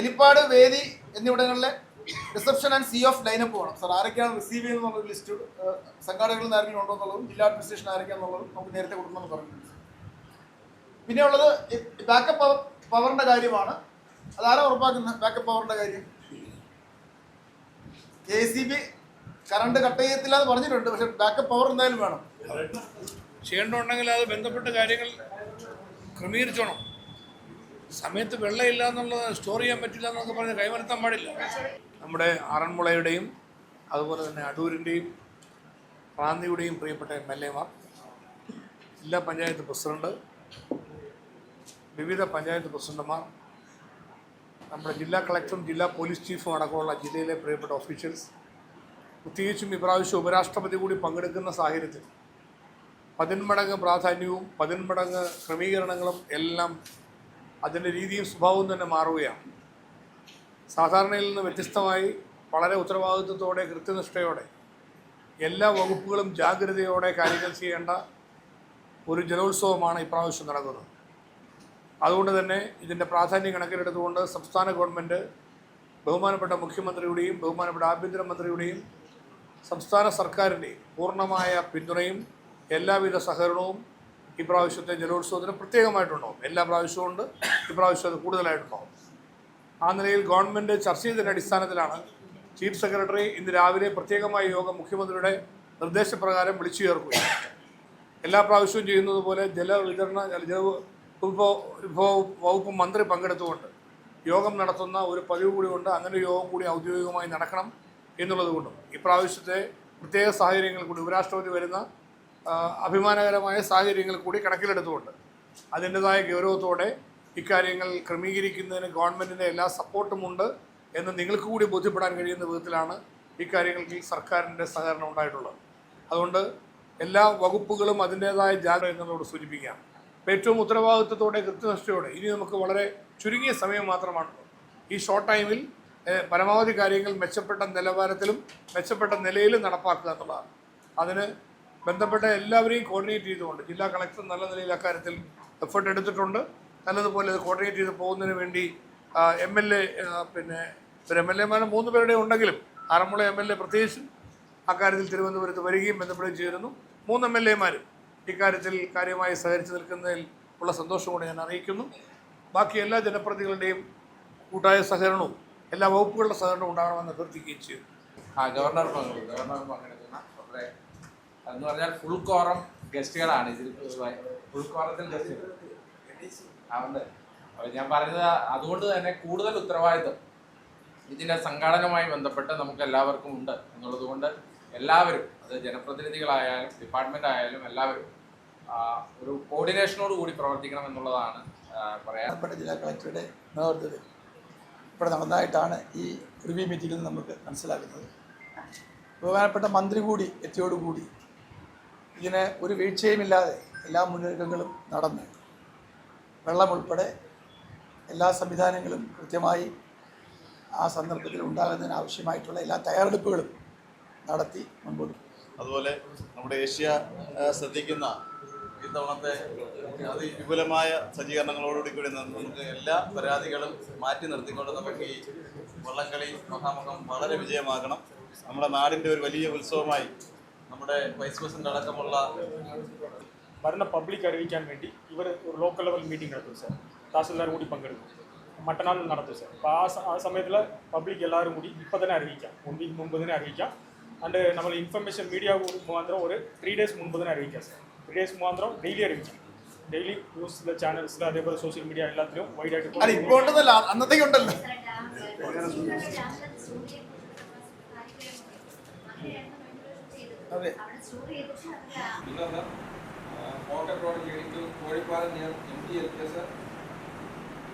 Helipad, വേദി എന്നിവിടങ്ങളിലെ reception and C of lineup വേണം. സാർ ആരൊക്കെയാണ് റിസീവ് ചെയ്യുന്നതെന്നുള്ള ലിസ്റ്റ് സംഘാടകരിൽ നിന്ന് ആരെങ്കിലും ഉണ്ടോ എന്നുള്ളതും ജില്ലാ അഡ്മിനിസ്ട്രേഷൻ ആരൊക്കെയാണെന്നുള്ളതും നമുക്ക് നേരത്തെ കൊടുക്കണമെന്ന് പറഞ്ഞിട്ടുണ്ട്. പിന്നെ ഉള്ളത് ബാക്കപ്പ് പവറിന്റെ കാര്യമാണ്. അതാരാ ഉറപ്പാക്കുന്നത് ബാക്കപ്പ് പവറിന്റെ കാര്യം? KCB കറണ്ട് കട്ട് ചെയ്യത്തില്ല എന്ന് പറഞ്ഞിട്ടുണ്ട്. പക്ഷെ ബാക്കപ്പ് പവർ എന്തായാലും വേണം. ചെയ്യേണ്ടുണ്ടെങ്കിൽ അത് ബന്ധപ്പെട്ട കാര്യങ്ങൾ ക്രമീകരിച്ചോണം. സമയത്ത് വെള്ളമില്ല എന്നുള്ളത് സ്റ്റോർ ചെയ്യാൻ പറ്റില്ല എന്നൊക്കെ പറഞ്ഞ് കൈമലത്താൻ പാടില്ല. നമ്മുടെ ആറന്മുളയുടെയും അതുപോലെ തന്നെ അടൂരിൻ്റെയും റാന്നിയുടെയും പ്രിയപ്പെട്ട MLA മാർ, ജില്ലാ പഞ്ചായത്ത് പ്രസിഡന്റ്, വിവിധ പഞ്ചായത്ത് പ്രസിഡന്റുമാർ, നമ്മുടെ ജില്ലാ കളക്ടറും ജില്ലാ പോലീസ് ചീഫും അടക്കമുള്ള ജില്ലയിലെ പ്രിയപ്പെട്ട ഓഫീഷ്യൽസ്, പ്രത്യേകിച്ചും ഇപ്രാവശ്യം ഉപരാഷ്ട്രപതി കൂടി പങ്കെടുക്കുന്ന സാഹചര്യത്തിൽ 10 മടങ്ങ് പ്രാധാന്യവും 10 മടങ്ങ് ക്രമീകരണങ്ങളും എല്ലാം അതിൻ്റെ രീതിയും സ്വഭാവവും തന്നെ മാറുകയാണ്. സാധാരണയിൽ നിന്ന് വ്യത്യസ്തമായി വളരെ ഉത്തരവാദിത്വത്തോടെ കൃത്യനിഷ്ഠയോടെ എല്ലാ വകുപ്പുകളും ജാഗ്രതയോടെ കാര്യങ്ങൾ ചെയ്യേണ്ട ഒരു ജലോത്സവമാണ് ഇപ്രാവശ്യം നടക്കുന്നത്. അതുകൊണ്ട് തന്നെ ഇതിൻ്റെ പ്രാധാന്യം കണക്കിലെടുത്തുകൊണ്ട് സംസ്ഥാന ഗവൺമെൻറ് ബഹുമാനപ്പെട്ട മുഖ്യമന്ത്രിയുടെയും ബഹുമാനപ്പെട്ട ആഭ്യന്തരമന്ത്രിയുടെയും സംസ്ഥാന സർക്കാരിൻ്റെയും പൂർണ്ണമായ പിന്തുണയും എല്ലാവിധ സഹകരണവും ഇപ്രാവശ്യത്തെ ജലോത്സവത്തിന് പ്രത്യേകമായിട്ടുണ്ടാവും. എല്ലാ പ്രാവശ്യവും ഉണ്ട്, ഇപ്രാവശ്യം അത് കൂടുതലായിട്ടുണ്ടാവും. ആ നിലയിൽ ഗവൺമെൻറ് ചർച്ച ചെയ്തതിൻ്റെ അടിസ്ഥാനത്തിലാണ് ചീഫ് സെക്രട്ടറി ഇന്ന് രാവിലെ പ്രത്യേകമായ യോഗം മുഖ്യമന്ത്രിയുടെ നിർദ്ദേശപ്രകാരം വിളിച്ചു ചേർക്കുകയും എല്ലാ പ്രാവശ്യവും ചെയ്യുന്നത് പോലെ വിഭവ വകുപ്പ് മന്ത്രി പങ്കെടുത്തുകൊണ്ട് യോഗം നടത്തുന്ന ഒരു പതിവ് കൂടി കൊണ്ട് അങ്ങനെ ഒരു യോഗം കൂടി ഔദ്യോഗികമായി നടക്കണം എന്നുള്ളത് കൊണ്ടും ഇപ്രാവശ്യത്തെ പ്രത്യേക സാഹചര്യങ്ങൾ കൂടി ഉപരാഷ്ട്രപതി വരുന്ന അഭിമാനകരമായ സാഹചര്യങ്ങൾ കൂടി കണക്കിലെടുത്തുകൊണ്ട് അതിൻ്റെതായ ഗൗരവത്തോടെ ഇക്കാര്യങ്ങൾ ക്രമീകരിക്കുന്നതിന് ഗവൺമെൻറ്റിൻ്റെ എല്ലാ സപ്പോർട്ടും ഉണ്ട് എന്ന് നിങ്ങൾക്ക് കൂടി ബോധ്യപ്പെടാൻ കഴിയുന്ന വിധത്തിലാണ് ഇക്കാര്യങ്ങൾക്ക് സർക്കാരിൻ്റെ സഹകരണം ഉണ്ടായിട്ടുള്ളത്. അതുകൊണ്ട് എല്ലാ വകുപ്പുകളും അതിൻ്റേതായ ജാഗ്രത എന്നതോട് സൂചിപ്പിക്കാം. ഏറ്റവും ഉത്തരവാദിത്വത്തോടെ കൃത്യനിഷ്ഠയോടെ ഇനി നമുക്ക് വളരെ ചുരുങ്ങിയ സമയം മാത്രമാണുള്ളത്. ഈ ഷോർട്ട് ടൈമിൽ പരമാവധി കാര്യങ്ങൾ മെച്ചപ്പെട്ട നിലവാരത്തിലും മെച്ചപ്പെട്ട നിലയിലും നടപ്പാക്കുക എന്നുള്ളതാണ്. അതിന് ബന്ധപ്പെട്ട എല്ലാവരെയും കോർഡിനേറ്റ് ചെയ്തുകൊണ്ട് ജില്ലാ കളക്ടർ നല്ല നിലയിൽ അക്കാര്യത്തിൽ എഫേർട്ട് എടുത്തിട്ടുണ്ട്. നല്ലതുപോലെ അത് കോർഡിനേറ്റ് ചെയ്ത് പോകുന്നതിന് വേണ്ടി MLA മാർ 3 പേരുടെ ഉണ്ടെങ്കിലും ആറന്മുള MLA പ്രത്യേകിച്ചും അക്കാര്യത്തിൽ തിരുവനന്തപുരത്ത് വരികയും ബന്ധപ്പെടുകയും ചെയ്തിരുന്നു. 3 MLA മാരും ഇക്കാര്യത്തിൽ കാര്യമായി സഹകരിച്ച് നിൽക്കുന്നതിൽ ഉള്ള സന്തോഷം കൂടെ ഞാൻ അറിയിക്കുന്നു. ബാക്കി എല്ലാ ജനപ്രതിനിധികളുടെയും കൂട്ടായ സഹകരണവും എല്ലാ വകുപ്പുകളുടെ സഹകരണവും ഉണ്ടാകണമെന്ന് അഭ്യർത്ഥിക്കുകയും ചെയ്തു. ഗവർണർ പങ്കെടുക്കുന്ന വളരെ എന്ന് പറഞ്ഞാൽ ഫുൾ കോറം ഗസ്റ്റുകളാണ് ഇതിൽ. ഫുൾ കോറത്തിൽ ഗസ്റ്റുകൾ അതുകൊണ്ട് ഞാൻ പറഞ്ഞത് അതുകൊണ്ട് തന്നെ കൂടുതൽ ഉത്തരവാദിത്വം ഇതിൻ്റെ സംഘാടനവുമായി ബന്ധപ്പെട്ട് നമുക്ക് എല്ലാവർക്കും ഉണ്ട് എന്നുള്ളത് കൊണ്ട് എല്ലാവരും, അത് ജനപ്രതിനിധികളായാലും ഡിപ്പാർട്ട്മെൻ്റ് ആയാലും എല്ലാവരും ഒരു കോർഡിനേഷനോട് കൂടി പ്രവർത്തിക്കണം എന്നുള്ളതാണ് പറയാൻ. ജില്ലാ കളക്ടറുടെ നേതൃത്വത്തിൽ ഇവിടെ നടന്നതായിട്ടാണ് ഈ റിവ്യൂ മീറ്റിംഗിൽ നമുക്ക് മനസ്സിലാക്കുന്നത്. ബഹുമാനപ്പെട്ട മന്ത്രി കൂടി എത്തിയോടുകൂടി ഇതിന് ഒരു വീഴ്ചയുമില്ലാതെ എല്ലാ മുന്നൊരുക്കങ്ങളും നടന്ന് വെള്ളം ഉൾപ്പെടെ എല്ലാ സംവിധാനങ്ങളും കൃത്യമായി ആ സന്ദർഭത്തിൽ ഉണ്ടാകുന്നതിന് ആവശ്യമായിട്ടുള്ള എല്ലാ തയ്യാറെടുപ്പുകളും നടത്തി മുൻപോട്ട്. അതുപോലെ നമ്മുടെ ഏഷ്യ ശ്രദ്ധിക്കുന്ന ഇത്തവണത്തെ അതിവിപുലമായ സജ്ജീകരണങ്ങളോടുകൂടി കൂടി നമുക്ക് എല്ലാ പരാതികളും മാറ്റി നിർത്തിക്കൊണ്ട് നമുക്ക് ഈ വള്ളംകളി മഹാമുഖം വളരെ വിജയമാക്കണം. നമ്മുടെ നാടിൻ്റെ ഒരു വലിയ ഉത്സവമായി നമ്മുടെ വൈസ് പ്രസിഡന്റ് അടക്കമുള്ള വരുന്ന പബ്ലിക് അറിയിക്കാൻ വേണ്ടി ഇവർ ഒരു ലോക്കൽ ലെവൽ മീറ്റിംഗ് നടത്തും സാർ. തഹസിൽദാർ കൂടി പങ്കെടുക്കും. മറ്റന്നാൾ നടത്തും സാർ. അപ്പോൾ ആ സമയത്തിൽ പബ്ലിക് എല്ലാവരും കൂടി ഇപ്പോൾ തന്നെ അറിയിക്കാം. 1 വീക്ക് മുമ്പ് തന്നെ അറിയിക്കാം. ആൻഡ് നമ്മൾ ഇൻഫർമേഷൻ മീഡിയ മുഖാന്തരം ഒരു 3 ഡേയ്സ് മുൻപ് തന്നെ അറിയിക്കാം സാർ. 3 ഡേയ്സ് മുഖാന്തരം ഡെയിലി അറിയിക്കാം. ഡെയിലി ന്യൂസിലെ ചാനൽസിൽ അതേപോലെ സോഷ്യൽ മീഡിയ എല്ലാത്തിലും വൈഡായിട്ട് അന്നത്തേക്കുണ്ടല്ലോ. അതെ, പോക്കറ്റ് റോഡ് കോഴിപ്പാലം MT LPS